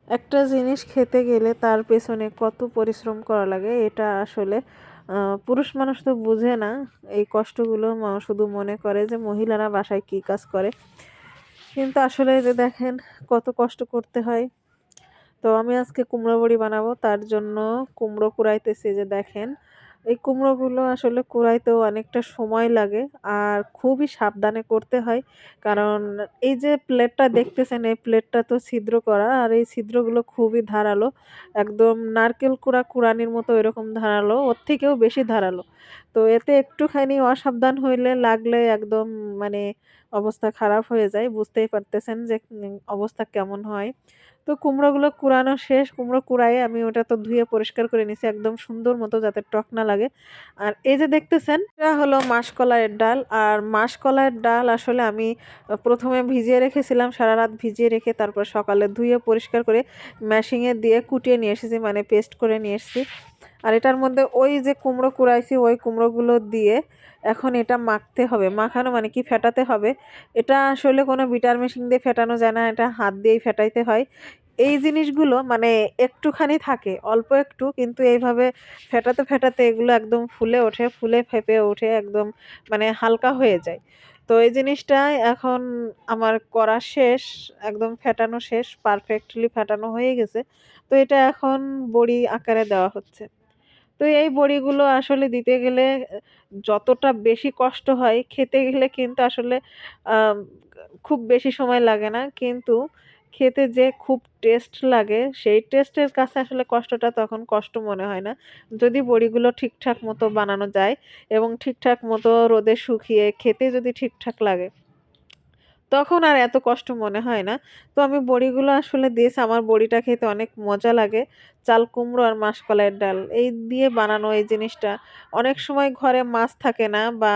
একটা জিনিস খেতে গেলে তার পেছনে কত পরিশ্রম করা লাগে এটা আসলে পুরুষ মানুষ তো বুঝে না এই কষ্টগুলো। শুধু মনে করে যে মহিলারা বাসায় কি কাজ করে, কিন্তু আসলে যে দেখেন কত কষ্ট করতে হয়। তো আমি আজকে কুমড়ো বড়ি বানাবো, তার জন্য কুমড়ো কুড়াইতেছি। যে দেখেন এই কুমড়োগুলো আসলে কুড়াইতেও অনেকটা সময় লাগে আর খুবই সাবধানে করতে হয়। কারণ এই যে প্লেটটা দেখতেছেন, এই প্লেটটা তো ছিদ্র করা আর এই ছিদ্রগুলো খুবই ধারালো। একদম নারকেল কুড়ানির মতো এরকম ধারালো, ওর থেকেও বেশি ধারালো। তো এতে একটুখানি অসাবধান হইলে লাগলে একদম মানে অবস্থা খারাপ হয়ে যায়। বুঝতেই পারতেছেন যে অবস্থা কেমন হয়। তো কুমড়োগুলো কুড়ানো শেষ। কুমড়ো কুড়ায়ে আমি ওটা তো ধুয়ে পরিষ্কার করে নিছি একদম সুন্দর মতো, যাতে টক না লাগে। আর এই যে দেখতেছেন এটা হলো মাসকলাইয়ের ডাল। আর মাসকলাইয়ের ডাল আসলে আমি ১ম এ ভিজিয়ে রেখেছিলাম, সারারাত ভিজিয়ে রেখে তারপর সকালে ধুয়ে পরিষ্কার করে মেশিনে দিয়ে কুটিয়ে নিয়ে এসেছি, মানে পেস্ট করে নিয়ে এসেছি। আর এটার মধ্যে ওই যে কুমড়ো কুড়াইছি ওই কুমড়োগুলো দিয়ে এখন এটা মাখতে হবে। মাখানো মানে কি, ফেটাতে হবে। এটা আসলে কোনো বিটার মেশিন দিয়ে ফেটানো যায় না, এটা হাত দিয়েই ফেটাইতে হয়। এই জিনিসগুলো মানে একটুখানি থাকে, অল্প একটু, কিন্তু এইভাবে ফেটাতে, ফেটাতে এগুলো একদম ফুলে ওঠে, ফুলে ফেঁপে ওঠে একদম, মানে হালকা হয়ে যায়। তো এই জিনিসটা এখন আমার করা শেষ, একদম ফেটানো শেষ, পারফেক্টলি ফেটানো হয়ে গেছে। তো এটা এখন বড়ি আকারে দেওয়া হচ্ছে। তো এই বড়িগুলো আসলে দিতে গেলে যতটা বেশি কষ্ট হয়, খেতে গেলে কিন্তু আসলে আম খুব বেশি সময় লাগে না। কিন্তু খেতে যে খুব টেস্ট লাগে, সেই টেস্টের কাছে আসলে কষ্টটা তখন কষ্ট মনে হয় না। যদি বড়িগুলো ঠিকঠাক মতো বানানো যায় এবং ঠিকঠাক মতো রোদে শুকিয়ে খেতে যদি ঠিকঠাক লাগে, তখন আর এত কষ্ট মনে হয় না। তো আমি বড়িগুলো আসলে দিয়েছি। আমার বড়িটা খেতে অনেক মজা লাগে। চাল কুমড়ো আর মাসকলাইয়ের ডাল এই দিয়ে বানানো এই জিনিসটা। অনেক সময় ঘরে মাছ থাকে না বা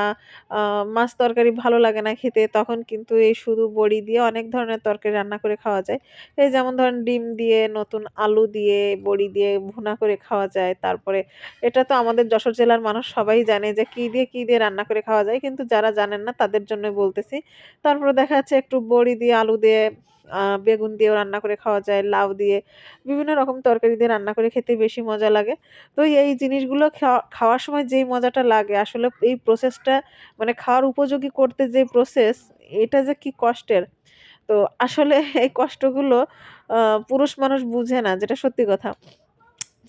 আ মাছ তরকারি ভালো লাগে না খেতে, তখন কিন্তু এই শুধু বড়ি দিয়ে অনেক ধরনের তরকারি রান্না করে খাওয়া যায়। এই যেমন ধরেন ডিম দিয়ে, নতুন আলু দিয়ে, বড়ি দিয়ে ভুনা করে খাওয়া যায়। তারপরে এটা তো আমাদের যশোর জেলার মানুষ সবাই জানে যে কি দিয়ে রান্না করে খাওয়া যায়। কিন্তু যারা জানেন না তাদের জন্যই বলতেছি। তারপরে দেখা যাচ্ছে একটু বড়ি দিয়ে, আলু দিয়ে, বেগুন দিয়েও রান্না করে খাওয়া যায়, লাউ দিয়ে, বিভিন্ন রকম তরকারি দিয়ে রান্না করে খেতে বেশি মজা লাগে। তো এই জিনিসগুলো খাওয়ার সময় যেই মজাটা লাগে আসলে এই প্রসেসটা, মানে খাওয়ার উপযোগী করতে যে প্রসেস, এটা যে কি কষ্টের। তো আসলে এই কষ্টগুলো আ পুরুষ মানুষ বুঝে না, যেটা সত্যি কথা।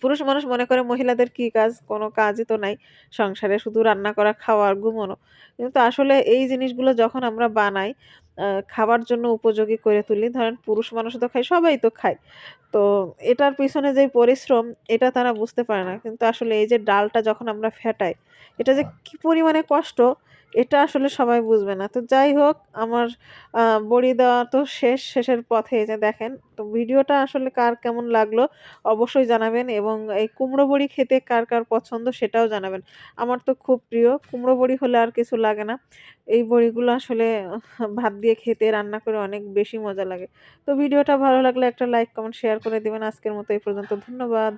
পুরুষ মানুষ মনে করে মহিলাদের কি কাজ? কোনো কাজই তো নাই সংসারে, শুধু রান্না করা, খাওয়া আর ঘুমানো। কিন্তু আসলে এই জিনিসগুলো যখন আমরা বানাই, আ খাবার জন্য উপযোগী করে তুলি, ধরেন পুরুষ মানুষও তো খায়, সবাই তো খায়। তো এটার পিছনে যে পরিশ্রম, এটা তারা বুঝতে পারে না। কিন্তু আসলে এই যে ডালটা যখন আমরা ফেটাই, এটা যে কি পরিমাণে কষ্ট, এটা আসলে সবাই বুঝবে না। তো যাই হোক, আমার আ বড়ি দেওয়া তো শেষ, শেষের পথে। এই যে দেখেন। তো ভিডিওটা আসলে কার কেমন লাগলো অবশ্যই জানাবেন এবং এই কুমড়ো বড়ি খেতে কার পছন্দ সেটাও জানাবেন। আমার তো খুব প্রিয়। কুমড়ো বড়ি হলে আর কিছু লাগে না। এই বড়িগুলো আসলে ভাত দিয়ে খেতে, রান্না করে অনেক বেশি মজা লাগে। তো ভিডিওটা ভালো লাগলে একটা লাইক, কমেন্ট, শেয়ার করে দিবেন। আজকের মতো এই পর্যন্ত। ধন্যবাদ।